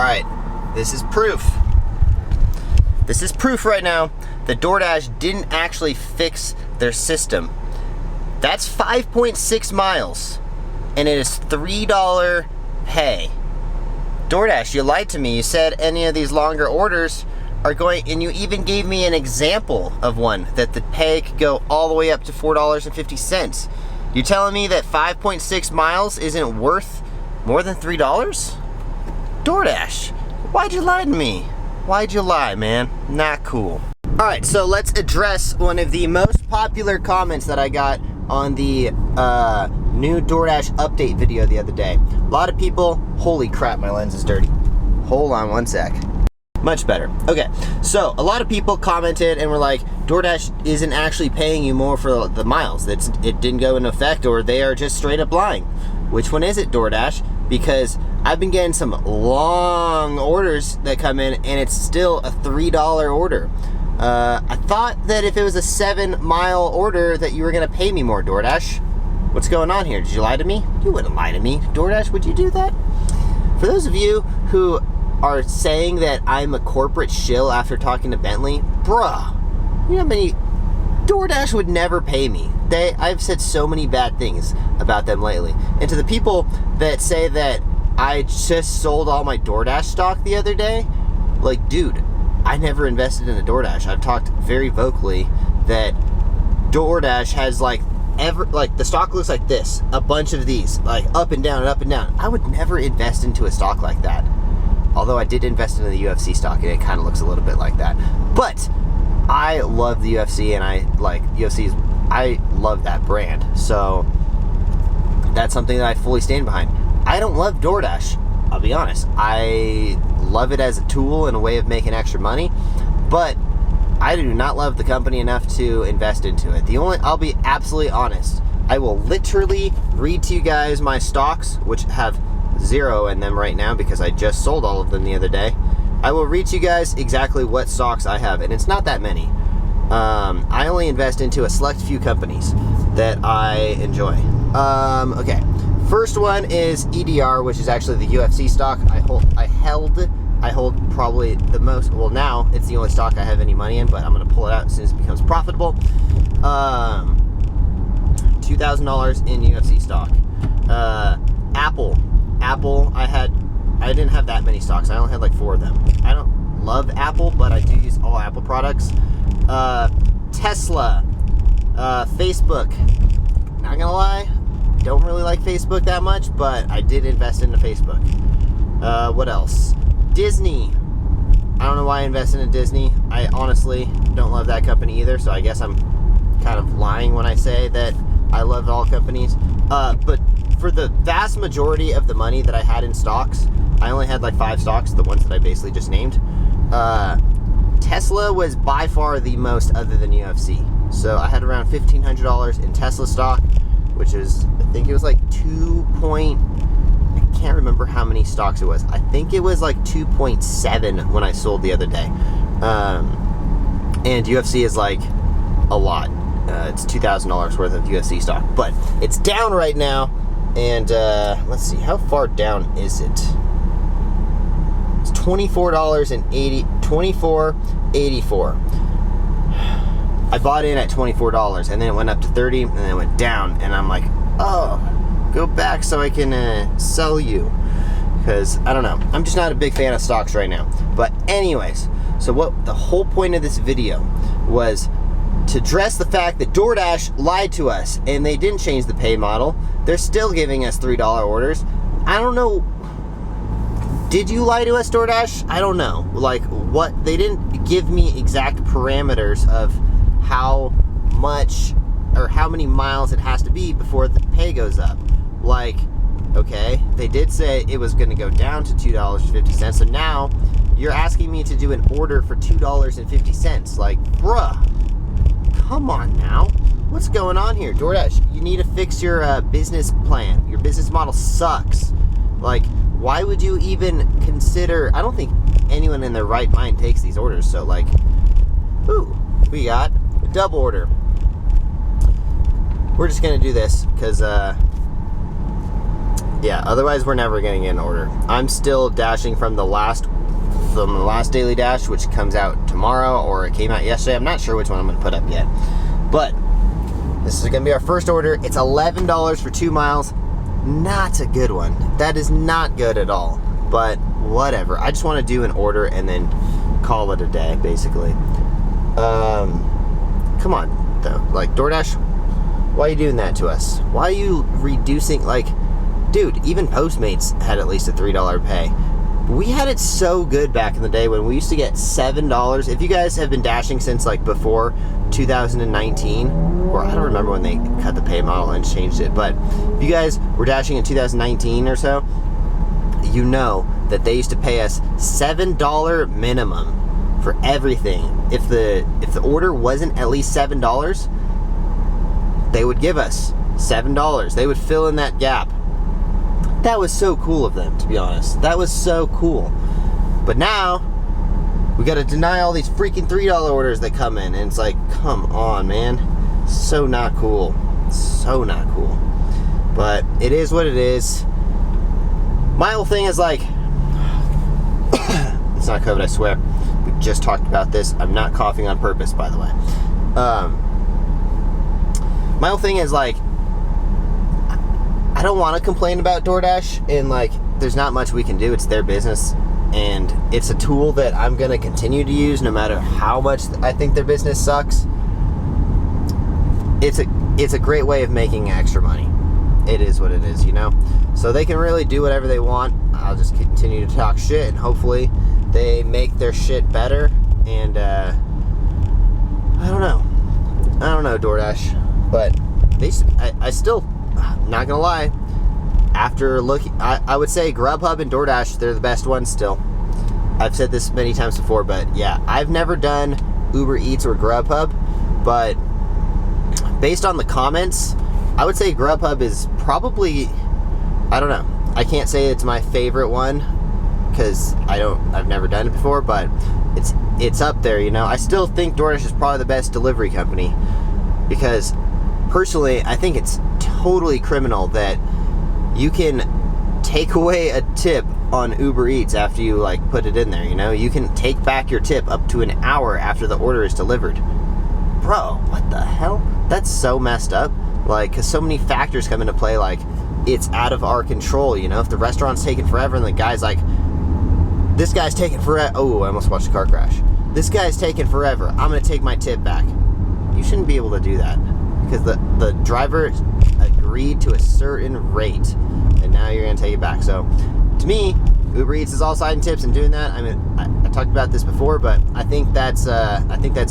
Alright, this is proof. This is proof right now that DoorDash didn't actually fix their system. That's 5.6 miles, and it is $3 pay. DoorDash, you lied to me. You said any of these longer orders are going, and you even gave me an example of one, that the pay could go all the way up to $4.50. You're telling me that 5.6 miles isn't worth more than $3? DoorDash, why'd you lie to me? Why'd you lie, man? Not cool. Alright, so let's address one of the most popular comments that I got on the new DoorDash update video the other day. A lot of people, holy crap, my lens is dirty. Hold on one sec. Much better. Okay, so a lot of people commented and were like, DoorDash isn't actually paying you more for the miles. It didn't go into effect, or they are just straight up lying. Which one is it, DoorDash? Because I've been getting some long orders that come in, and it's still a $3 order. I thought that if it was a 7-mile order that you were gonna pay me more, DoorDash. What's going on here? Did you lie to me? You wouldn't lie to me. DoorDash, would you do that? For those of you who are saying that I'm a corporate shill after talking to Bentley, bruh, you know how many... DoorDash would never pay me. I've said so many bad things about them lately. And to the people that say that I just sold all my DoorDash stock the other day, like, dude, I never invested in a DoorDash. I've talked very vocally that DoorDash has like the stock looks like this, a bunch of these, like up and down and up and down. I would never invest into a stock like that. Although I did invest into the UFC stock, and it kind of looks a little bit like that. But I love the UFC, and I love that brand. So that's something that I fully stand behind. I don't love DoorDash, I'll be honest. I love it as a tool and a way of making extra money, but I do not love the company enough to invest into it. I'll be absolutely honest, I will literally read to you guys my stocks, which have 0 in them right now because I just sold all of them the other day. I will read to you guys exactly what stocks I have, and it's not that many. I only invest into a select few companies that I enjoy. Okay, first one is EDR, which is actually the UFC stock. I hold probably the most. Well, now it's the only stock I have any money in, but I'm gonna pull it out as soon as it becomes profitable. $2,000 in UFC stock. Apple, I didn't have that many stocks. I only had like 4 of them. I don't love Apple, but I do use all Apple products. Tesla, Facebook. Not gonna lie, don't really like Facebook that much, but I did invest into Facebook. What else? Disney. I don't know why I invested in Disney. I honestly don't love that company either, so I guess I'm kind of lying when I say that I love all companies. But for the vast majority of the money that I had in stocks, I only had like 5 stocks, the ones that I basically just named. Tesla was by far the most other than UFC. So I had around $1,500 in Tesla stock, which is, I think it was like I can't remember how many stocks it was. I think it was like 2.7 when I sold the other day. And UFC is like a lot. It's $2,000 worth of UFC stock, but it's down right now. And let's see, how far down is it? It's $24.84. I bought in at $24, and then it went up to $30, and then it went down, and I'm like, oh, go back so I can sell you, because I don't know, I'm just not a big fan of stocks right now. But anyways, so what the whole point of this video was to address the fact that DoorDash lied to us, and they didn't change the pay model. They're still giving us $3 orders. I don't know. Did you lie to us, DoorDash? I don't know. Like, what? They didn't give me exact parameters of how much or how many miles it has to be before the pay goes up. Like, okay, they did say it was going to go down to $2.50. So now you're asking me to do an order for $2.50. Like, bruh, come on now. What's going on here? DoorDash, you need to fix your business plan. Your business model sucks. Like, why would you even consider... I don't think anyone in their right mind takes these orders. So, like, ooh, we got a double order. We're just going to do this because yeah, otherwise we're never getting an order. I'm still dashing from the last daily dash, which comes out tomorrow, or it came out yesterday. I'm not sure which one I'm gonna put up yet, but this is gonna be our first order. It's $11 for 2 miles. Not a good one. That is not good at all, but whatever. I just want to do an order and then call it a day, basically. Come on, though. Like, DoorDash, why are you doing that to us? Why are you reducing, like, dude, even Postmates had at least a $3 pay. We had it so good back in the day when we used to get $7. If you guys have been dashing since, like, before 2019, or I don't remember when they cut the pay model and changed it, but if you guys were dashing in 2019 or so, you know that they used to pay us $7 minimum for everything. If the order wasn't at least $7, they would give us $7. They would fill in that gap. That was so cool of them, to be honest. That was so cool. But now we gotta deny all these freaking $3 orders that come in, and it's like, come on, man. So not cool. So not cool. But it is what it is. My whole thing is like, it's not COVID, I swear. We just talked about this. I'm not coughing on purpose, by the way. My whole thing is like, I don't want to complain about DoorDash, and like, there's not much we can do. It's their business, and it's a tool that I'm going to continue to use no matter how much I think their business sucks. It's a great way of making extra money. It is what it is, you know? So they can really do whatever they want. I'll just continue to talk shit, and hopefully they make their shit better. And I don't know DoorDash, but I still, not gonna lie, after looking, I would say Grubhub and DoorDash, they're the best ones still. I've said this many times before, but yeah, I've never done Uber Eats or Grubhub, but based on the comments, I would say Grubhub is probably, I don't know, I can't say it's my favorite one because I've never done it before, but it's up there, you know. I still think DoorDash is probably the best delivery company, because personally, I think it's totally criminal that you can take away a tip on Uber Eats after you like put it in there, you know. You can take back your tip up to an hour after the order is delivered. Bro, what the hell? That's so messed up. Like, because so many factors come into play, like, it's out of our control, you know. If the restaurant's taking forever and the guy's like, this guy's taking forever. Oh, I almost watched a car crash. This guy's taking forever. I'm going to take my tip back. You shouldn't be able to do that, because the driver agreed to a certain rate, and now you're going to take it back. So, to me, Uber Eats is all sliding tips and doing that. I mean, I talked about this before, but I think that's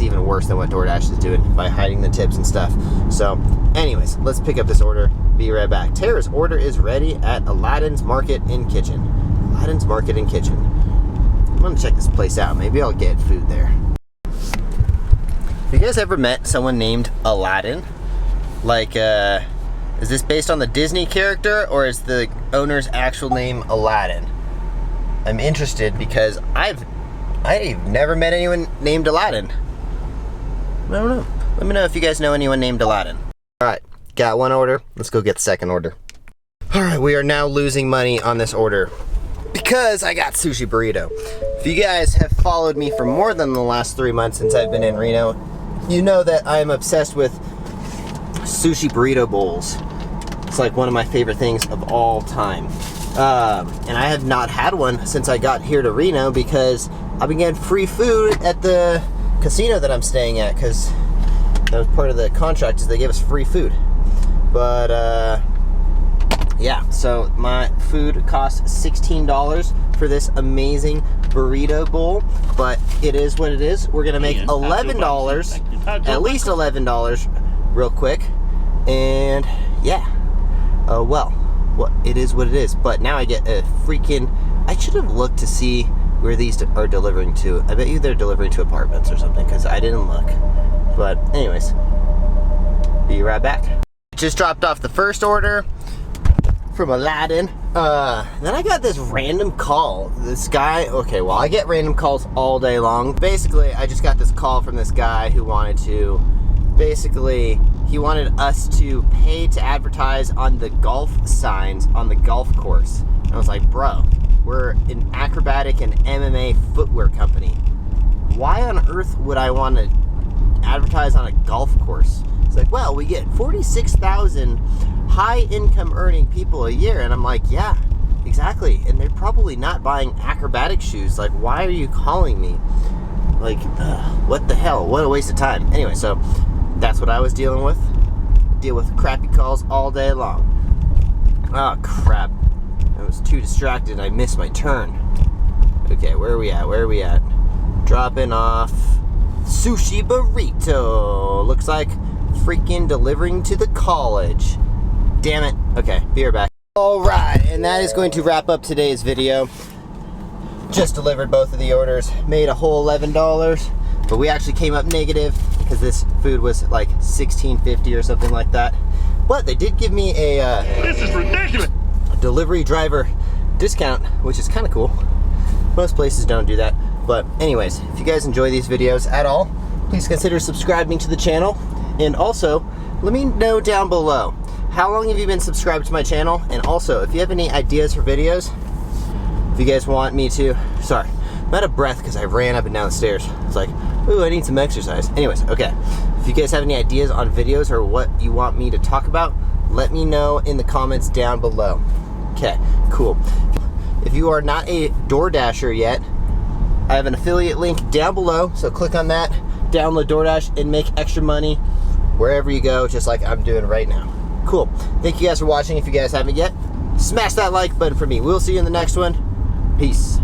even worse than what DoorDash is doing by hiding the tips and stuff. So, anyways, let's pick up this order. Be right back. Tara's order is ready at Aladdin's Market and Kitchen. Aladdin's Market and Kitchen. I'm gonna check this place out. Maybe I'll get food there. Have you guys ever met someone named Aladdin? Like, is this based on the Disney character, or is the owner's actual name Aladdin? I'm interested because I've never met anyone named Aladdin. I don't know. Let me know if you guys know anyone named Aladdin. Alright, got one order. Let's go get the second order. Alright, we are now losing money on this order because I got Sushi Burrito. If you guys have followed me for more than the last 3 months since I've been in Reno, you know that I am obsessed with Sushi Burrito bowls. It's like one of my favorite things of all time. And I have not had one since I got here to Reno, because I've been getting free food at the casino that I'm staying at, because that was part of the contract, is they gave us free food. But yeah, so my food costs $16 for this amazing burrito bowl, but it is what it is. We're gonna make $11, at least $11 real quick, and yeah, well, it is what it is. But now I get a freaking, I should have looked to see where these are delivering to. I bet you they're delivering to apartments or something, because I didn't look. But anyways, be right back. Just dropped off the first order from Aladdin. Then I got this random call. This guy, okay, well, I get random calls all day long. Basically, I just got this call from this guy who wanted to, basically, he wanted us to pay to advertise on the golf signs on the golf course. And I was like, bro, we're an acrobatic and MMA footwear company. Why on earth would I want to advertise on a golf course? It's like, well, we get 46,000 high income earning people a year. And I'm like, yeah, exactly. And they're probably not buying acrobatic shoes. Like, why are you calling me? Like, what the hell? What a waste of time. Anyway, so that's what I was dealing with. Deal with crappy calls all day long. Oh, crap. I was too distracted. I missed my turn. Okay, where are we at? Where are we at? Dropping off Sushi Burrito. Looks like freaking delivering to the college. Damn it. Okay, be right back. Alright, and that is going to wrap up today's video. Just delivered both of the orders. Made a whole $11. But we actually came up negative because this food was like $16.50 or something like that. But they did give me a this is ridiculous. Delivery driver discount, which is kind of cool. Most places don't do that. But anyways, if you guys enjoy these videos at all, please consider subscribing to the channel. And also, let me know down below, how long have you been subscribed to my channel? And also, if you have any ideas for videos, if you guys want me to, sorry, I'm out of breath because I ran up and down the stairs. It's like, ooh, I need some exercise. Anyways, okay. If you guys have any ideas on videos or what you want me to talk about, let me know in the comments down below. Okay, cool. If you are not a DoorDasher yet, I have an affiliate link down below, so click on that, download DoorDash, and make extra money wherever you go, just like I'm doing right now. Cool. Thank you guys for watching. If you guys haven't yet, smash that like button for me. We'll see you in the next one. Peace.